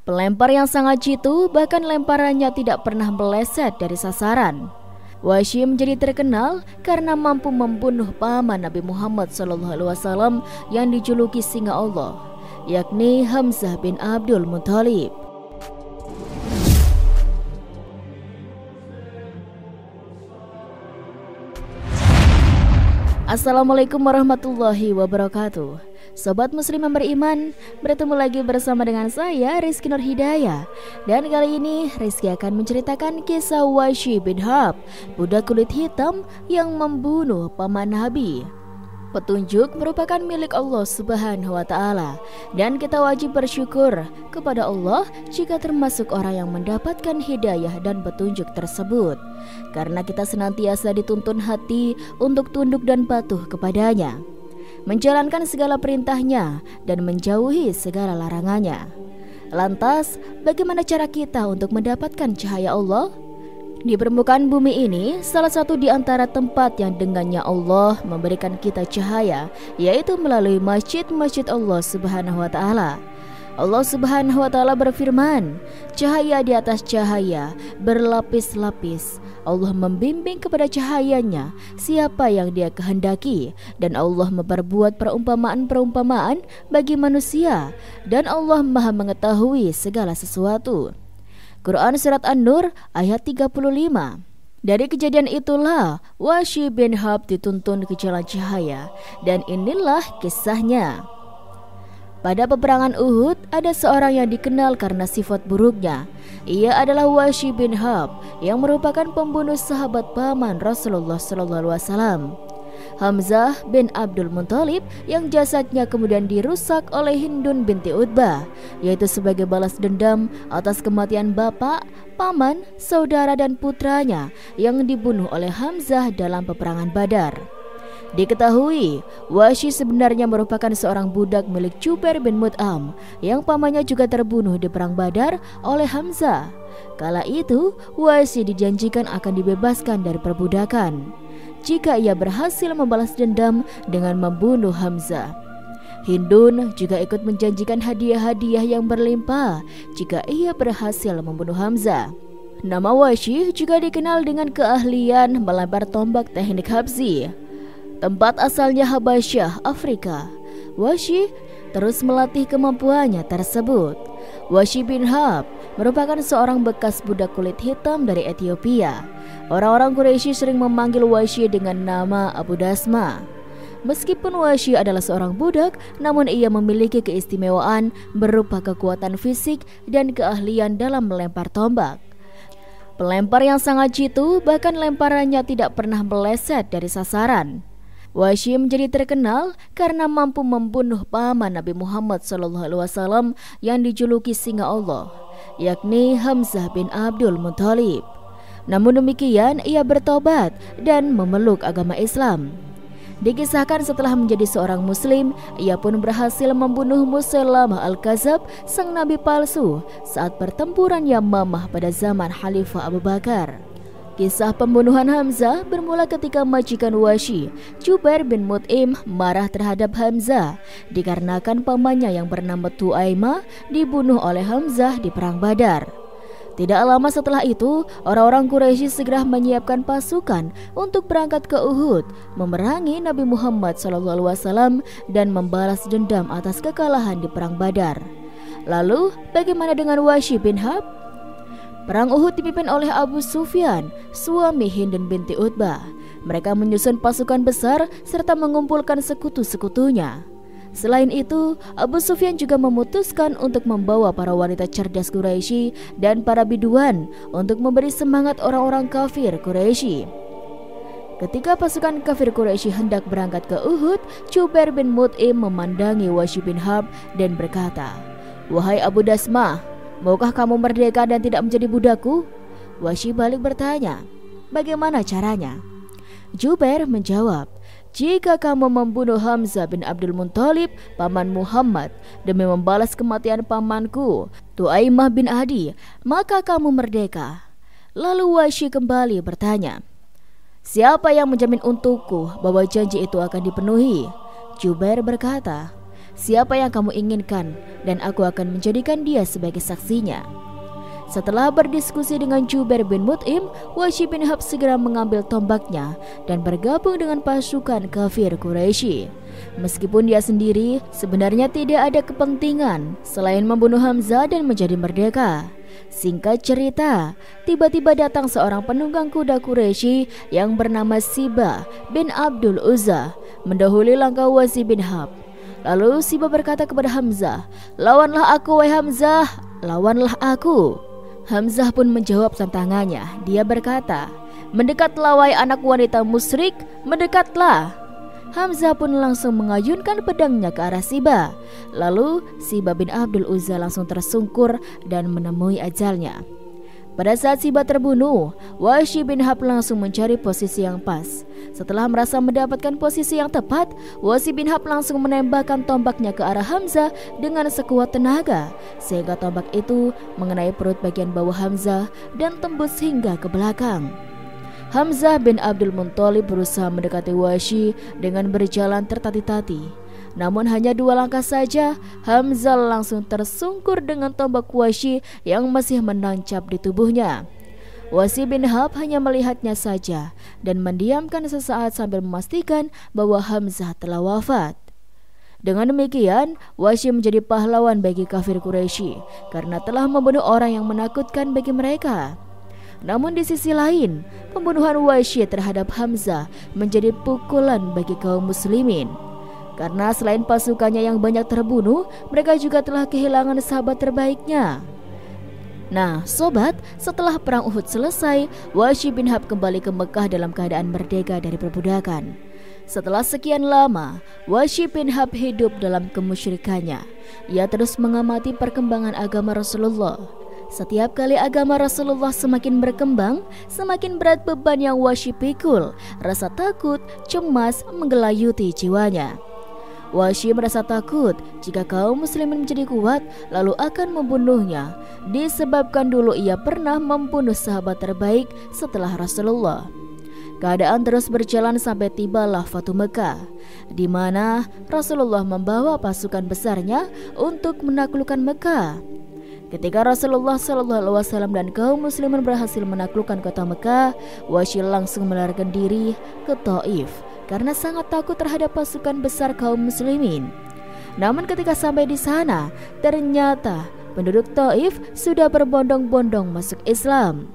Pelempar yang sangat jitu, bahkan lemparannya tidak pernah meleset dari sasaran. Wahsy menjadi terkenal karena mampu membunuh paman Nabi Muhammad SAW yang dijuluki singa Allah, yakni Hamzah bin Abdul Muthalib. Assalamualaikum warahmatullahi wabarakatuh. Sobat muslim yang beriman, bertemu lagi bersama dengan saya Rizky Nur Hidayah. Dan kali ini Rizky akan menceritakan kisah Wahsy bin Harb, budak kulit hitam yang membunuh paman Nabi. Petunjuk merupakan milik Allah Subhanahu wa Ta'ala, dan kita wajib bersyukur kepada Allah jika termasuk orang yang mendapatkan hidayah dan petunjuk tersebut, karena kita senantiasa dituntun hati untuk tunduk dan patuh kepadanya, menjalankan segala perintahnya dan menjauhi segala larangannya. Lantas, bagaimana cara kita untuk mendapatkan cahaya Allah? Di permukaan bumi ini, salah satu di antara tempat yang dengannya Allah memberikan kita cahaya, yaitu melalui masjid-masjid Allah Subhanahu wa Ta'ala. Allah Subhanahu wa Ta'ala berfirman, cahaya di atas cahaya, berlapis-lapis. Allah membimbing kepada cahayanya siapa yang Dia kehendaki, dan Allah memperbuat perumpamaan-perumpamaan bagi manusia, dan Allah Maha mengetahui segala sesuatu. Quran Surat An-Nur ayat 35. Dari kejadian itulah Wahsy bin Harb dituntun ke jalan cahaya, dan inilah kisahnya. Pada peperangan Uhud, ada seorang yang dikenal karena sifat buruknya. Ia adalah Wahsy bin Harb yang merupakan pembunuh sahabat paman Rasulullah SAW, Hamzah bin Abdul Muthalib, yang jasadnya kemudian dirusak oleh Hindun binti Utbah, yaitu sebagai balas dendam atas kematian bapak, paman, saudara dan putranya yang dibunuh oleh Hamzah dalam peperangan Badar. Diketahui, Wahsy sebenarnya merupakan seorang budak milik Jubair bin Mut'am yang pamannya juga terbunuh di perang Badar oleh Hamzah. Kala itu, Wahsy dijanjikan akan dibebaskan dari perbudakan jika ia berhasil membalas dendam dengan membunuh Hamzah. Hindun juga ikut menjanjikan hadiah-hadiah yang berlimpah jika ia berhasil membunuh Hamzah. Nama Wahsy juga dikenal dengan keahlian melempar tombak teknik Habzi. Tempat asalnya Habasyah, Afrika. Wahsy terus melatih kemampuannya tersebut. Wahsy bin Harb merupakan seorang bekas budak kulit hitam dari Ethiopia. Orang-orang Quraisy sering memanggil Wahsy dengan nama Abu Dasma. Meskipun Wahsy adalah seorang budak, namun ia memiliki keistimewaan berupa kekuatan fisik dan keahlian dalam melempar tombak. Pelempar yang sangat jitu, bahkan lemparannya tidak pernah meleset dari sasaran. Wahsy menjadi terkenal karena mampu membunuh paman Nabi Muhammad SAW yang dijuluki singa Allah, yakni Hamzah bin Abdul Muthalib. Namun demikian, ia bertobat dan memeluk agama Islam. Dikisahkan setelah menjadi seorang muslim, ia pun berhasil membunuh Musailamah al-Kadzab, sang nabi palsu, saat pertempuran Yamamah pada zaman Khalifah Abu Bakar. Kisah pembunuhan Hamzah bermula ketika majikan Wahsy, Jubair bin Mut'im, marah terhadap Hamzah dikarenakan pamannya yang bernama Tuaimah dibunuh oleh Hamzah di perang Badar. Tidak lama setelah itu, orang-orang Quraisy segera menyiapkan pasukan untuk berangkat ke Uhud, memerangi Nabi Muhammad SAW dan membalas dendam atas kekalahan di perang Badar. Lalu, bagaimana dengan Wahsy bin Harb? Perang Uhud dipimpin oleh Abu Sufyan, suami Hindun binti Utbah. Mereka menyusun pasukan besar serta mengumpulkan sekutu-sekutunya. Selain itu, Abu Sufyan juga memutuskan untuk membawa para wanita cerdas Quraisy dan para biduan untuk memberi semangat orang-orang kafir Quraisy. Ketika pasukan kafir Quraisy hendak berangkat ke Uhud, Jubair bin Mut'im memandangi Wahsy bin Harb dan berkata, "Wahai Abu Dasmah, maukah kamu merdeka dan tidak menjadi budakku?" Wahsy balik bertanya, "Bagaimana caranya?" Jubair menjawab, "Jika kamu membunuh Hamzah bin Abdul Muthalib, paman Muhammad, demi membalas kematian pamanku, Tuaimah bin Adi, maka kamu merdeka." Lalu Wahsy kembali bertanya, "Siapa yang menjamin untukku bahwa janji itu akan dipenuhi?" Jubair berkata, siapa yang kamu inginkan dan aku akan menjadikan dia sebagai saksinya." Setelah berdiskusi dengan Jubair bin Mut'im, Wahsy bin Harb segera mengambil tombaknya dan bergabung dengan pasukan kafir Quraisy. Meskipun dia sendiri sebenarnya tidak ada kepentingan selain membunuh Hamzah dan menjadi merdeka. Singkat cerita, tiba-tiba datang seorang penunggang kuda Quraisy yang bernama Siba bin Abdul Uzza mendahului langkah Wahsy bin Harb. Lalu Siba berkata kepada Hamzah, "Lawanlah aku, wahai Hamzah, lawanlah aku." Hamzah pun menjawab tantangannya. Dia berkata, "Mendekatlah wahai anak wanita musyrik, mendekatlah." Hamzah pun langsung mengayunkan pedangnya ke arah Siba. Lalu Siba bin Abdul Uzza langsung tersungkur dan menemui ajalnya. Pada saat Siba terbunuh, Wahsy bin Harb langsung mencari posisi yang pas. Setelah merasa mendapatkan posisi yang tepat, Wahsy bin Harb langsung menembakkan tombaknya ke arah Hamzah dengan sekuat tenaga, sehingga tombak itu mengenai perut bagian bawah Hamzah dan tembus hingga ke belakang. Hamzah bin Abdul Muthalib berusaha mendekati Wahsy dengan berjalan tertati-tati. Namun hanya 2 langkah saja, Hamzah langsung tersungkur dengan tombak Wahsy yang masih menancap di tubuhnya. Wahsy bin Harb hanya melihatnya saja dan mendiamkan sesaat sambil memastikan bahwa Hamzah telah wafat. Dengan demikian, Wahsy menjadi pahlawan bagi kafir Quraisy karena telah membunuh orang yang menakutkan bagi mereka. Namun di sisi lain, pembunuhan Wahsy terhadap Hamzah menjadi pukulan bagi kaum muslimin. Karena selain pasukannya yang banyak terbunuh, mereka juga telah kehilangan sahabat terbaiknya. Nah, sobat, setelah perang Uhud selesai, Wahsy bin Harb kembali ke Mekah dalam keadaan merdeka dari perbudakan. Setelah sekian lama, Wahsy bin Harb hidup dalam kemusyrikannya. Ia terus mengamati perkembangan agama Rasulullah. Setiap kali agama Rasulullah semakin berkembang, semakin berat beban yang Wahsy pikul. Rasa takut, cemas menggelayuti jiwanya. Wahsy merasa takut jika kaum muslimin menjadi kuat lalu akan membunuhnya, disebabkan dulu ia pernah membunuh sahabat terbaik setelah Rasulullah. Keadaan terus berjalan sampai tibalah Fatu Mekah, di mana Rasulullah membawa pasukan besarnya untuk menaklukkan Mekah. Ketika Rasulullah SAW dan kaum muslimin berhasil menaklukkan kota Mekah, Wahsy langsung melarikan diri ke Thaif karena sangat takut terhadap pasukan besar kaum muslimin. Namun ketika sampai di sana, ternyata penduduk Thaif sudah berbondong-bondong masuk Islam.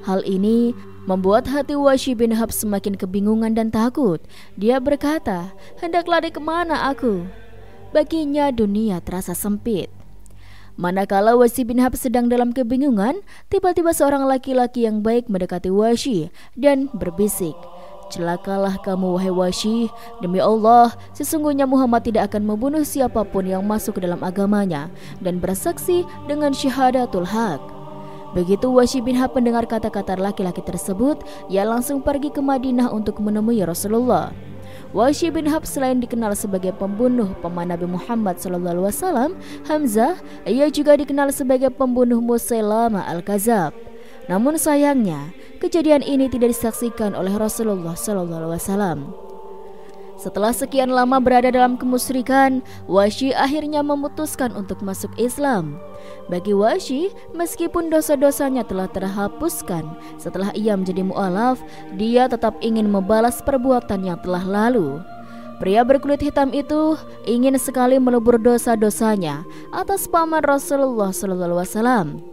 Hal ini membuat hati Wahsy bin Harb semakin kebingungan dan takut. Dia berkata, "Hendak lari kemana aku?" Baginya dunia terasa sempit. Manakala Wahsy bin Harb sedang dalam kebingungan, tiba-tiba seorang laki-laki yang baik mendekati Wahsy dan berbisik, "Celakalah kamu wahai Wahsy, demi Allah sesungguhnya Muhammad tidak akan membunuh siapapun yang masuk ke dalam agamanya dan bersaksi dengan syahadatul haq." Begitu Wahsy bin Harb mendengar kata-kata laki-laki tersebut, ia langsung pergi ke Madinah untuk menemui Rasulullah. Wahsy bin Harb selain dikenal sebagai pembunuh paman Nabi Muhammad SAW, Hamzah, ia juga dikenal sebagai pembunuh Musailamah al-Kadzab. Namun sayangnya, kejadian ini tidak disaksikan oleh Rasulullah SAW. Setelah sekian lama berada dalam kemusyrikan, Wahsy akhirnya memutuskan untuk masuk Islam. Bagi Wahsy, meskipun dosa-dosanya telah terhapuskan setelah ia menjadi mu'alaf, dia tetap ingin membalas perbuatan yang telah lalu. Pria berkulit hitam itu ingin sekali melebur dosa-dosanya atas paman Rasulullah SAW.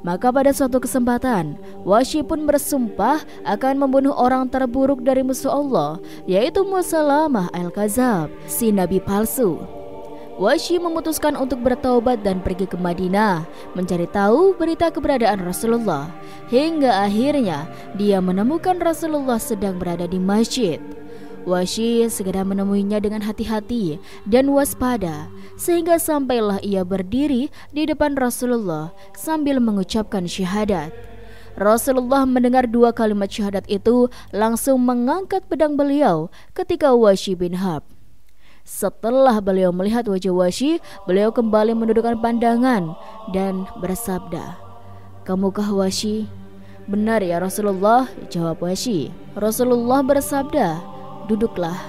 Maka pada suatu kesempatan, Wahsy pun bersumpah akan membunuh orang terburuk dari musuh Allah, yaitu Musailamah al-Kadzab, si nabi palsu. Wahsy memutuskan untuk bertaubat dan pergi ke Madinah, mencari tahu berita keberadaan Rasulullah. Hingga akhirnya dia menemukan Rasulullah sedang berada di masjid. Wahsy segera menemuinya dengan hati-hati dan waspada, sehingga sampailah ia berdiri di depan Rasulullah sambil mengucapkan syahadat. Rasulullah mendengar 2 kalimat syahadat itu langsung mengangkat pedang beliau ketika Wahsy bin Harb. Setelah beliau melihat wajah Wahsy, beliau kembali menundukkan pandangan dan bersabda, "Kamukah Wahsy?" "Benar ya Rasulullah," jawab Wahsy. Rasulullah bersabda, "Duduklah."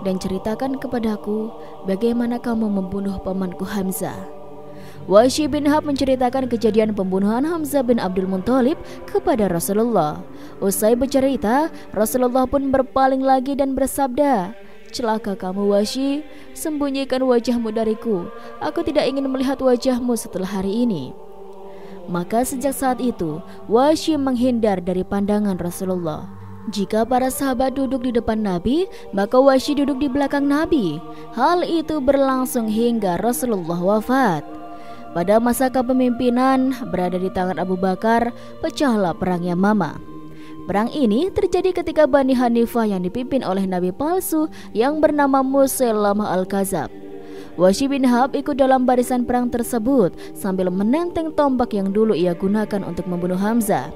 dan ceritakan kepadaku bagaimana kamu membunuh pamanku Hamzah." Wahsy bin Harb menceritakan kejadian pembunuhan Hamzah bin Abdul Muthalib kepada Rasulullah. Usai bercerita, Rasulullah pun berpaling lagi dan bersabda, "Celaka kamu Wahsy, sembunyikan wajahmu dariku. Aku tidak ingin melihat wajahmu setelah hari ini." Maka sejak saat itu, Wahsy menghindar dari pandangan Rasulullah. Jika para sahabat duduk di depan Nabi, maka Wahsy duduk di belakang Nabi. Hal itu berlangsung hingga Rasulullah wafat. Pada masa kepemimpinan berada di tangan Abu Bakar, pecahlah perang Yamamah. Perang ini terjadi ketika Bani Hanifah yang dipimpin oleh nabi palsu yang bernama Musailamah al-Kadzab. Wahsy bin Harb ikut dalam barisan perang tersebut sambil menenteng tombak yang dulu ia gunakan untuk membunuh Hamzah.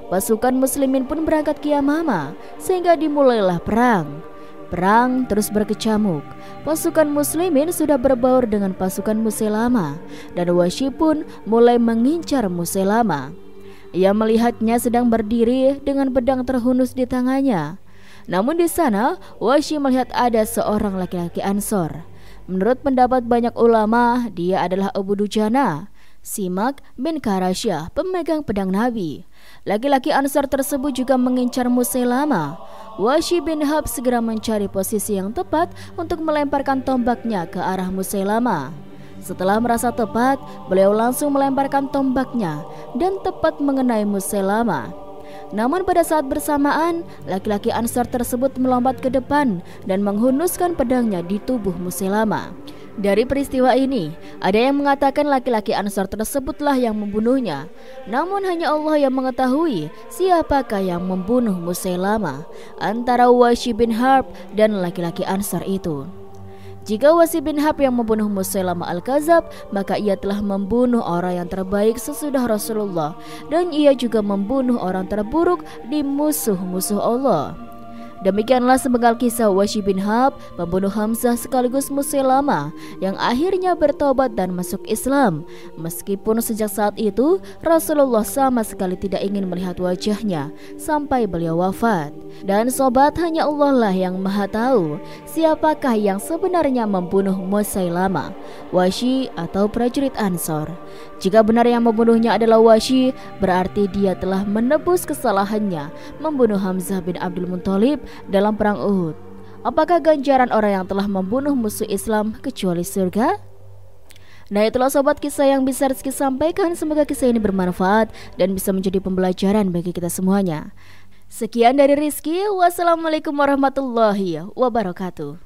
Pasukan muslimin pun berangkat ke Yamamah sehingga dimulailah perang. Perang terus berkecamuk. Pasukan muslimin sudah berbaur dengan pasukan Musailamah dan Wahsy pun mulai mengincar Musailamah. Ia melihatnya sedang berdiri dengan pedang terhunus di tangannya. Namun di sana Wahsy melihat ada seorang laki-laki Ansor. Menurut pendapat banyak ulama, dia adalah Abu Dujana, Simak bin Karasyah, pemegang pedang Nabi. Laki-laki Ansar tersebut juga mengincar Musailamah. Wahsy bin Harb segera mencari posisi yang tepat untuk melemparkan tombaknya ke arah Musailamah. Setelah merasa tepat, beliau langsung melemparkan tombaknya dan tepat mengenai Musailamah. Namun pada saat bersamaan, laki-laki Ansar tersebut melompat ke depan dan menghunuskan pedangnya di tubuh Musailamah. Dari peristiwa ini, ada yang mengatakan laki-laki Ansar tersebutlah yang membunuhnya. Namun hanya Allah yang mengetahui siapakah yang membunuh Musailamah antara Wahsy bin Harb dan laki-laki Ansar itu. Jika Wahsy bin Harb yang membunuh Musailamah al-Kadzab, maka ia telah membunuh orang yang terbaik sesudah Rasulullah, dan ia juga membunuh orang terburuk di musuh-musuh Allah. Demikianlah sepenggal kisah Wahsy bin Harb, pembunuh Hamzah sekaligus Musailamah, yang akhirnya bertobat dan masuk Islam. Meskipun sejak saat itu Rasulullah sama sekali tidak ingin melihat wajahnya sampai beliau wafat. Dan sobat, hanya Allah lah yang maha tahu siapakah yang sebenarnya membunuh Musailamah, Wahsy atau prajurit Ansor. Jika benar yang membunuhnya adalah Wahsy, berarti dia telah menebus kesalahannya membunuh Hamzah bin Abdul Muthalib dalam perang Uhud. Apakah ganjaran orang yang telah membunuh musuh Islam kecuali surga? Nah, itulah sobat kisah yang bisa Rizky sampaikan. Semoga kisah ini bermanfaat dan bisa menjadi pembelajaran bagi kita semuanya. Sekian dari Rizky. Wassalamualaikum warahmatullahi wabarakatuh.